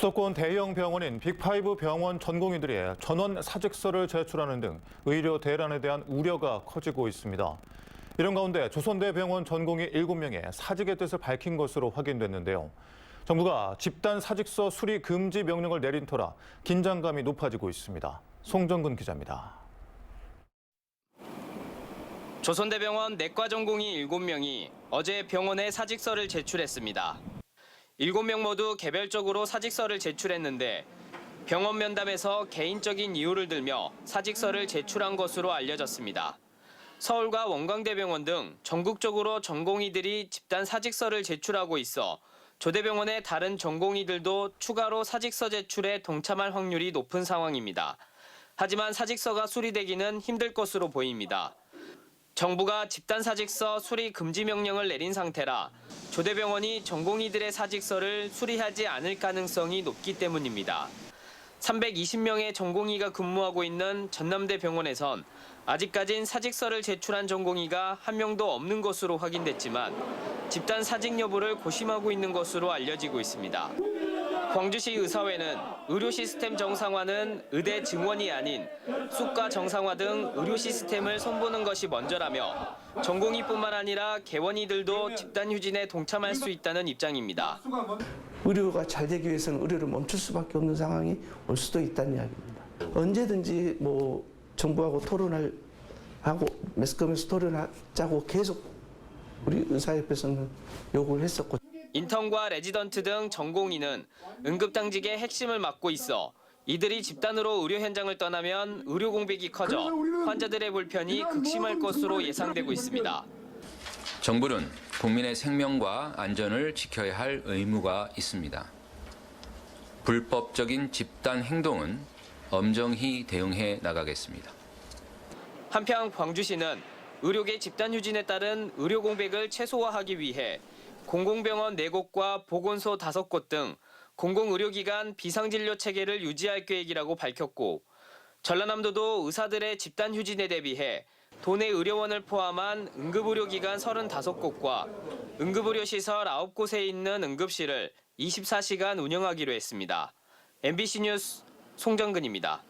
수도권 대형 병원인 빅5 병원 전공의들이 전원 사직서를 제출하는 등 의료 대란에 대한 우려가 커지고 있습니다. 이런 가운데 조선대병원 전공의 7명의 사직의 뜻을 밝힌 것으로 확인됐는데요. 정부가 집단 사직서 수리 금지 명령을 내린 터라 긴장감이 높아지고 있습니다. 송정근 기자입니다. 조선대병원 내과 전공의 7명이 어제 병원에 사직서를 제출했습니다. 7명 모두 개별적으로 사직서를 제출했는데 병원 면담에서 개인적인 이유를 들며 사직서를 제출한 것으로 알려졌습니다. 서울과 원광대병원 등 전국적으로 전공의들이 집단 사직서를 제출하고 있어 조대병원의 다른 전공의들도 추가로 사직서 제출에 동참할 확률이 높은 상황입니다. 하지만 사직서가 수리되기는 힘들 것으로 보입니다. 정부가 집단 사직서 수리 금지 명령을 내린 상태라 조대병원이 전공의들의 사직서를 수리하지 않을 가능성이 높기 때문입니다. 320명의 전공의가 근무하고 있는 전남대병원에선 아직까진 사직서를 제출한 전공의가 한 명도 없는 것으로 확인됐지만 집단 사직 여부를 고심하고 있는 것으로 알려지고 있습니다. 광주시 의사회는 의료 시스템 정상화는 의대 증원이 아닌 수가 정상화 등 의료 시스템을 손보는 것이 먼저라며 전공의뿐만 아니라 개원의들도 집단 휴진에 동참할 수 있다는 입장입니다. 의료가 잘 되기 위해서는 의료를 멈출 수밖에 없는 상황이 올 수도 있다는 이야기입니다. 언제든지 정부하고 하고 매스컴에서 토론하자고 계속 우리 의사협회에서는 요구를 했었고. 인턴과 레지던트 등 전공의는 응급당직의 핵심을 맡고 있어 이들이 집단으로 의료 현장을 떠나면 의료 공백이 커져 환자들의 불편이 극심할 것으로 예상되고 있습니다. 정부는 국민의 생명과 안전을 지켜야 할 의무가 있습니다. 불법적인 집단 행동은 엄정히 대응해 나가겠습니다. 한편 광주시는 의료계 집단 휴진에 따른 의료 공백을 최소화하기 위해 공공병원 4곳과 보건소 5곳 등 공공의료기관 비상진료 체계를 유지할 계획이라고 밝혔고 전라남도도 의사들의 집단 휴진에 대비해 도내 의료원을 포함한 응급의료기관 35곳과 응급의료시설 9곳에 있는 응급실을 24시간 운영하기로 했습니다. MBC 뉴스 송정근입니다.